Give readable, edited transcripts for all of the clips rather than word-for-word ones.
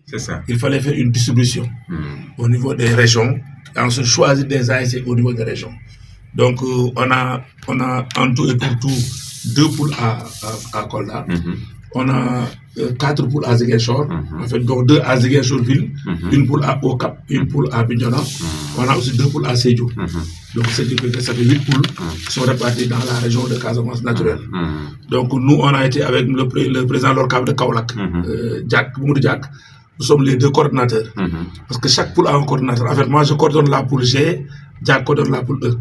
C'est ça. Il fallait faire une distribution au niveau des régions et ensuite choisir des ASC au niveau des régions. Donc, on a en tout et pour tout 2 poules à Kolda. On a 4 poules à Ziguinchor, en fait, donc 2 à Ziguinchor-Ville, une poule à Okap, une poule à Bignona. On a aussi 2 poules à Sédhiou. Donc, ça fait 8 poules qui sont réparties dans la région de Casamance naturelle. Donc, nous, on a été avec le président Lorcave de Kaolack, Mamadou Diak. Nous sommes les 2 coordinateurs. Parce que chaque poule a un coordinateur. En fait, moi, je coordonne la poule G, Diak coordonne la poule E.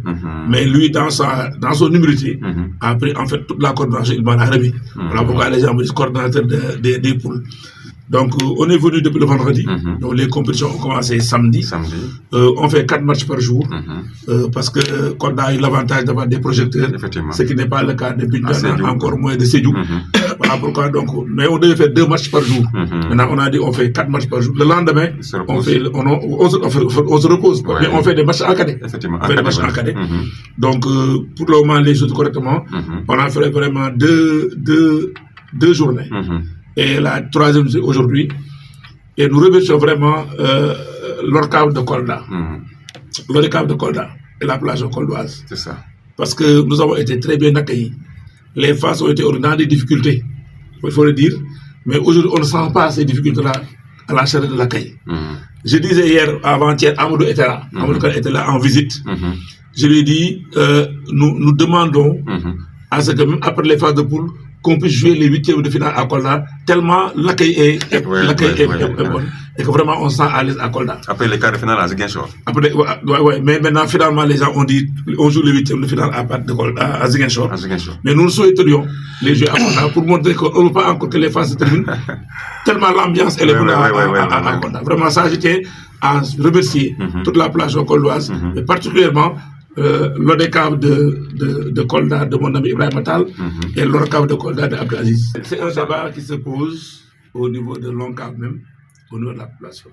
Mais lui, dans son humilité, a pris en fait toute la coordination, il m'en a remis. Voilà pourquoi les gens me disent coordinateur des poules. Donc, on est venu depuis le vendredi. Donc, les compétitions ont commencé samedi. On fait 4 matchs par jour. Parce que qu'on a eu l'avantage d'avoir des projecteurs, ce qui n'est pas le cas de Bignona, encore moins de Sédhiou. Voilà pourquoi, donc, mais on devait faire 2 matchs par jour. Maintenant, on a dit on fait 4 matchs par jour. Le lendemain, on se repose. Mais on fait des matchs en cadet. On fait des matchs en cadet. Donc, pour le moment, les choses correctement. On a fait vraiment deux journées. Et la 3e aujourd'hui. Et nous remercions vraiment l'Orcave de Kolda. L'Orcave de Kolda et la plage coldoise. C'est ça. Parce que nous avons été très bien accueillis. Les phases ont été dans des difficultés, il faut le dire. Mais aujourd'hui, on ne sent pas ces difficultés-là à la chaleur de l'accueil. Je disais hier, avant-hier, Amadou était là. Amadou était là en visite. Je lui ai dit, nous demandons à ce que même après les phases de poule, qu'on puisse jouer les 8e de finale à Kolda, tellement l'accueil est bon. Et que vraiment on se sent à l'aise à Kolda. Après les quarts de finale à Ziguinchor. Mais maintenant, finalement, les gens ont dit on joue les 8e de finale à Ziguinchor. Mais nous souhaiterions les jouer à Kolda pour montrer qu'on ne veut pas encore que les phases se terminent. Tellement l'ambiance elle est bonne à Kolda. Vraiment, ça, je tiens à remercier toute la plage coldoise, et particulièrement l'ODCAV de Kolda de mon ami Ibrahim Attal et l'ODCAV de Kolda de Abdelaziz. C'est un débat qui se pose au niveau de l'ONCAV même, au niveau de la population.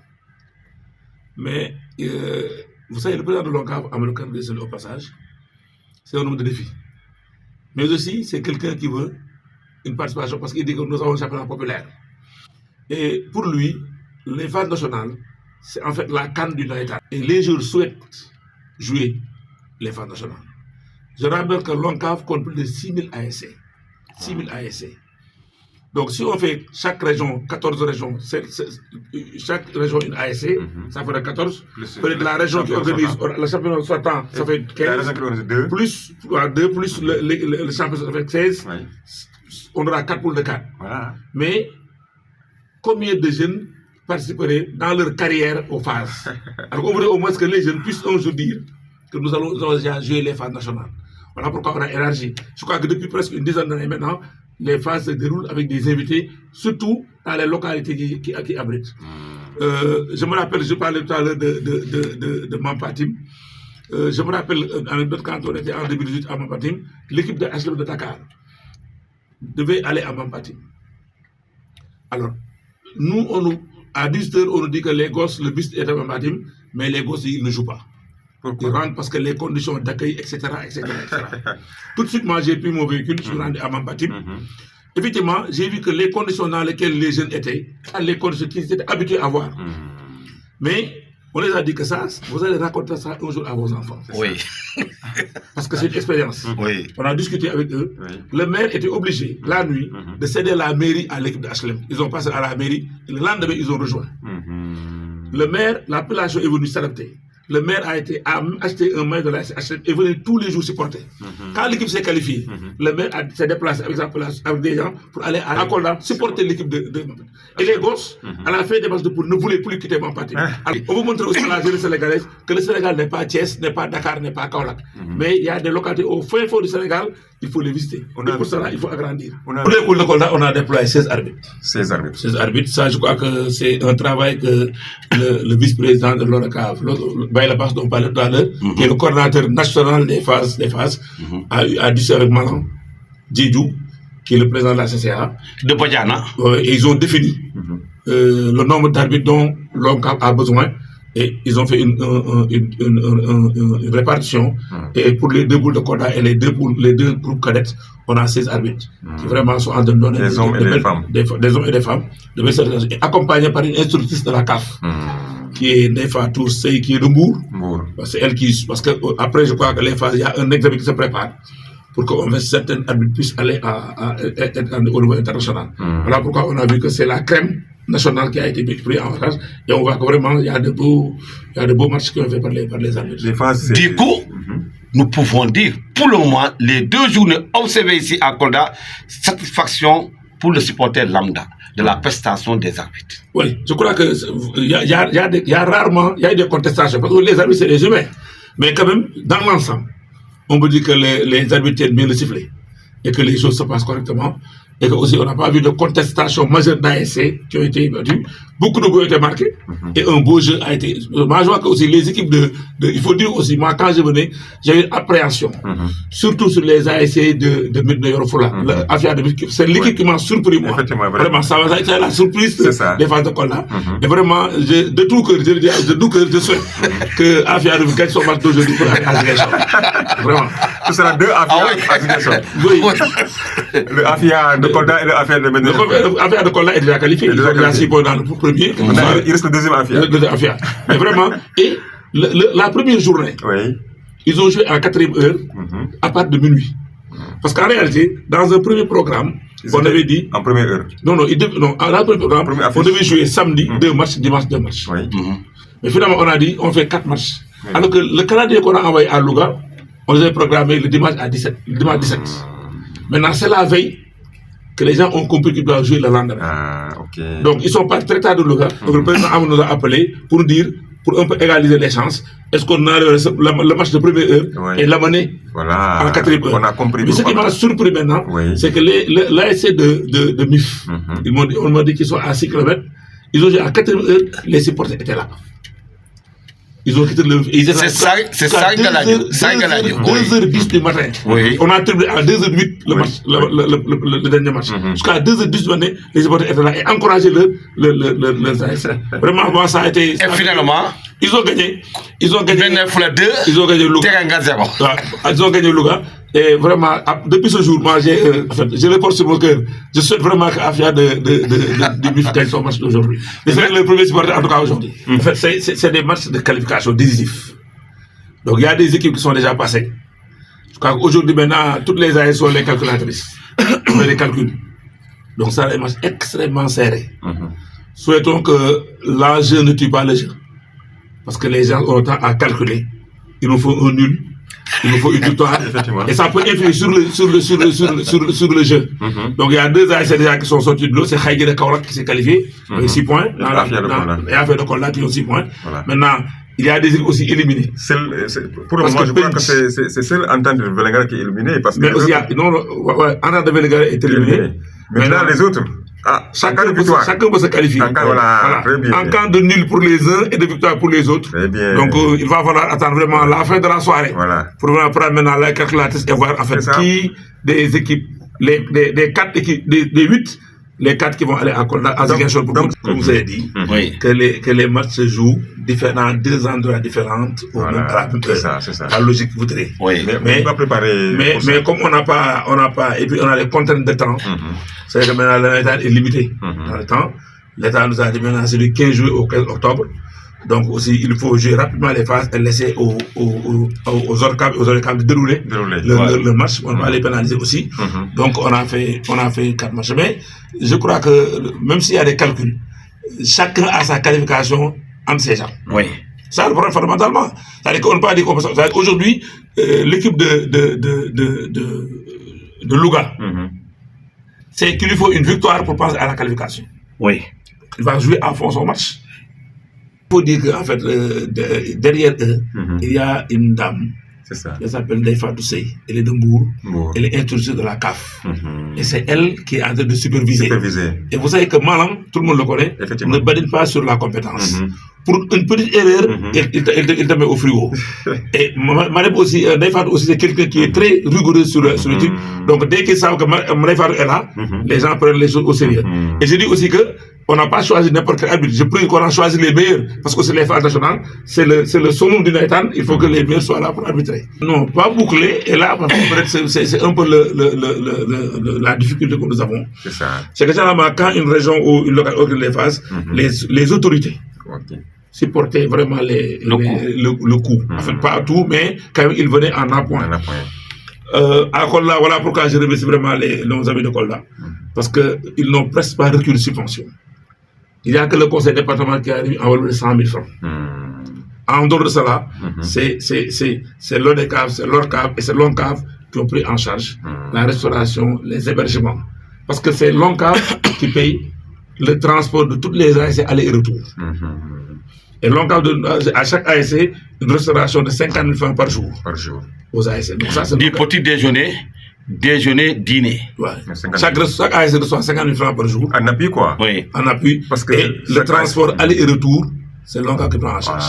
Mais vous savez, le président de l'ONCAV, Amadou Diallo au passage, c'est un homme de défi. Mais aussi, c'est quelqu'un qui veut une participation parce qu'il dit que nous avons un championnat populaire. Et pour lui, les phases nationales, c'est en fait la canne du Naïta. Et les joueurs souhaitent jouer les phases nationales. Je rappelle que l'ONCAV compte plus de 6000 ASC. 6000 ASC. Donc si on fait chaque région, 14 régions, chaque région une ASC, ça ferait 14. Peut-être la région qui organise le championnat sortant, ça fait 15. Plus 2, plus le championnat, ça fait 16. On aura 4 poules de 4. Voilà. Mais combien de jeunes participeraient dans leur carrière aux phases? Alors on voudrait au moins que les jeunes puissent un jour dire que nous allons déjà jouer les phases nationales. Voilà pourquoi on a élargi. Je crois que depuis presque une dizaine d'années maintenant, les phases se déroulent avec des invités, surtout dans les localités qui abritent. Je me rappelle, je parlais tout à l'heure de Mampatim. Je me rappelle, quand on était en 2018 à Mampatim, l'équipe de HLM de Dakar devait aller à Mampatim. Alors, nous, à 18h, on nous dit que les gosses, le bus est à Mampatim, mais les gosses, ils ne jouent pas. Ils rentrent parce que les conditions d'accueil, etc. Tout de suite, moi, j'ai pris mon véhicule, je suis rendu à Mampatim. Effectivement, j'ai vu que les conditions dans lesquelles les jeunes étaient, les conditions qu'ils étaient habitués à voir. Mais on les a dit que ça, vous allez raconter ça un jour à vos enfants. Oui. Parce que c'est une expérience. Oui. On a discuté avec eux. Oui. Le maire était obligé, la nuit, de céder la mairie à l'équipe de HLM. Ils ont passé à la mairie et le lendemain, ils ont rejoint. Le maire, la population est venue s'adapter. Le maire a acheté un maillot de la HLM et venu tous les jours supporter. Quand l'équipe s'est qualifiée, le maire s'est déplacé avec des gens pour aller à Kolda supporter l'équipe Et les gosses, à la fin des matchs de poule, ne voulaient plus quitter Mampatim. On vous montrer aussi à la jeunesse sénégalaise que le Sénégal n'est pas Thiès, n'est pas Dakar, n'est pas Kaolack. Mais il y a des localités au fin fond du Sénégal, il faut les visiter. Et pour cela, il faut agrandir. Pour les poules de Kolda, on a déployé 16 arbitres. 16 arbitres. 16 arbitres. Ça, je crois que c'est un travail que le vice-président de l'ORCAV, Baïla Bass, dont on parlait tout à l'heure, qui est le coordinateur national des phases, a discuté avec Malan Djedjou, qui est le président de la CCA. De Badiana. Et ils ont défini le nombre d'arbitres dont l'ONCAV a besoin Et ils ont fait une répartition. Et pour les 2 poules de Koda et les deux groupes cadets, on a 16 arbitres qui vraiment sont en train de donner des hommes et des femmes. Des hommes et des femmes, accompagnés par une instructrice de la CAF, qui est Nefa Toursey, qui est de Mbour. C'est elle qui. Parce que après, je crois que les phases, il y a un examen qui se prépare pour que certains arbitres puissent aller au niveau international. Voilà pourquoi on a vu que c'est la crème nationale qui a été prise en charge, et on voit que vraiment il y a de beaux matchs qui ont fait par les arbitres. Du coup, nous pouvons dire, pour le moment, les 2 journées observées ici à Kolda, satisfaction pour le supporter lambda de la prestation des arbitres. Oui, je crois que il y a rarement des contestations, parce que les arbitres c'est des humains, mais quand même dans l'ensemble, on peut dire que les arbitres tiennent bien le sifflet et que les choses se passent correctement. Et que aussi on n'a pas vu de contestation majeure d'ASC qui ont été battues. Beaucoup de buts ont été marqués et un beau jeu a été. Moi, je vois que aussi les équipes il faut dire aussi, moi quand je venais, j'avais une appréhension, surtout sur les ASC de Medina Yoro Fula. C'est l'équipe qui m'a surpris, moi. Vraiment, ça a été la surprise des phases de Kolda. Et vraiment, de tout cœur, je souhaite que Afia gagne son match d'aujourd'hui pour aller à Ziguinchor. Vraiment. Ce sera 2 Afia à Ziguinchor. Oui. Le Afia de Kolda et le Afia de Medina. Le Afia de Kolda est déjà qualifié. Il est déjà 6 points dans le premier. Il reste le deuxième Afia. Mais vraiment, et la première journée, ils ont joué à la 4e heure à partir de minuit. Parce qu'en réalité, dans un premier programme, on avait dit. En première heure. Non, en premier programme, on devait jouer samedi 2 matchs, dimanche 2 matchs. Mais finalement, on a dit on fait 4 matchs. Alors que le calendrier qu'on a envoyé à Louga, on les avait programmé le dimanche à 17. Maintenant, c'est la veille que les gens ont compris qu'ils doivent jouer le lendemain. Donc, ils sont pas très tard de Louga. Donc, le président nous a appelé pour nous dire, pour un peu égaliser les chances, est-ce qu'on a le match de première heure et l'amener en 4e heure. On a compris. Mais ce qui m'a surpris maintenant, c'est que l'ASC de MIF, on m'a dit qu'ils sont à 6 km. Ils ont joué à 4e heure, les supporters étaient là. Ils ont quitté le. C'est ça, 2h10 du matin. On a terminé à 2h08 le dernier match. Jusqu'à 2h10 du matin, les supporters étaient là et encourageaient leurs ASC. Vraiment, moi, ça a été. Et finalement, ils ont gagné. Ils ont gagné 29-2. Ils ont gagné Louga. Ils ont gagné Louga. Et vraiment, depuis ce jour, moi, je le porte sur mon cœur. Je souhaite vraiment qu'Afia de MIF gagne son match d'aujourd'hui. C'est le premier supporter, en tout cas, aujourd'hui. En fait, c'est des matchs de qualification décisifs. Donc, il y a des équipes qui sont déjà passées. Je crois qu'aujourd'hui, maintenant, toutes les AS sont les calculatrices. On fait les calculs. Donc, ça, c'est un match extrêmement serré. Souhaitons que l'enjeu ne tue pas le jeu. Parce que les gens ont le temps à calculer. Il nous faut un nul. Il nous faut une victoire. Et ça peut influer sur le jeu. Donc il y a 2 ASC déjà qui sont sortis de l'eau. C'est Khaïgé de Kaorak qui s'est qualifié avec 6 points. Et Afia de Kolda qui ont 6 points. Maintenant, il y a des équipes aussi éliminées. Pour le moment, je crois que c'est seul Entente de Vélingara qui est éliminé. Mais aussi, Entente de Vélingara est éliminé. Maintenant, les autres. Chacun peut se qualifier. En cas de nul pour les uns et de victoire pour les autres. Donc il va falloir attendre vraiment la fin de la soirée pour prendre maintenant la calculatrice et voir en fait qui des équipes, des 4 équipes, des 8, les 4 qui vont aller à Ziguinchor pour comme vous avez dit, que les matchs se jouent dans 2 endroits différents à la même heure. La logique voudrait. Mais comme on n'a pas, et puis on a les contraintes de temps, c'est que maintenant l'État est limité dans le temps. L'État nous a dit maintenant c'est du 15 juillet au 15 octobre. Donc aussi, il faut jouer rapidement les phases et laisser aux ORCAV de dérouler le match. On va les pénaliser aussi. Donc on a fait 4 matchs. Mais je crois que même s'il y a des calculs, chacun a sa qualification entre ses gens. Ça, le problème fondamentalement. C'est-à-dire qu'on ne peut pas dire comme ça. Aujourd'hui, l'équipe de Louga, c'est qu'il lui faut une victoire pour passer à la qualification. Il va jouer à fond son match. Il faut dire qu'en fait, derrière eux, il y a une dame. Elle s'appelle Nefa Toursey. Elle est de Mbour. Elle est introduite de la CAF. Et c'est elle qui est en train de superviser. Et vous savez que Malang, tout le monde le connaît, ne badine pas sur la compétence. pour une petite erreur, il te met au frigo. Et Mareb aussi, Naïfat aussi, c'est quelqu'un qui est très rigoureux sur le truc. Donc, dès qu'ils savent que Naïfat est là, les gens prennent les choses au sérieux. Et je dis aussi que on n'a pas choisi n'importe quel arbitre. Je prie qu'on a choisi les meilleurs. Parce que c'est les phases nationales, c'est le summum du Naïtan, il faut que les meilleurs soient là pour arbitrer. Non, pas bouclé. Et là, peut-être c'est un peu la difficulté que nous avons. C'est ça. C'est que généralement, quand une région ou une localité organise les phases, les autorités supportaient vraiment le coup. Enfin, pas tout, mais quand même, ils venaient en appoint. À Kolda, voilà pourquoi je remercie vraiment nos amis de Kolda. Parce qu'ils n'ont presque pas reculé de subvention. Il n'y a que le conseil départemental qui arrive à enlever 100 000 francs. En dehors de cela, c'est l'ODECAV, c'est l'ORCAV et c'est l'ONCAV qui ont pris en charge la restauration, les hébergements. Parce que c'est l'ONCAV qui paye le transport de toutes les ASC aller et retour. Et l'ONCAV, à chaque ASC, une restauration de 50 000 francs par jour. Aux ASC. Donc ça, du petit déjeuner, dîner. Ouais. Chaque ASC reçoit 50 000 francs par jour. En appui, quoi. Oui. En appui. Parce que et le transport aller et retour, c'est l'ONCAV qui prend en charge.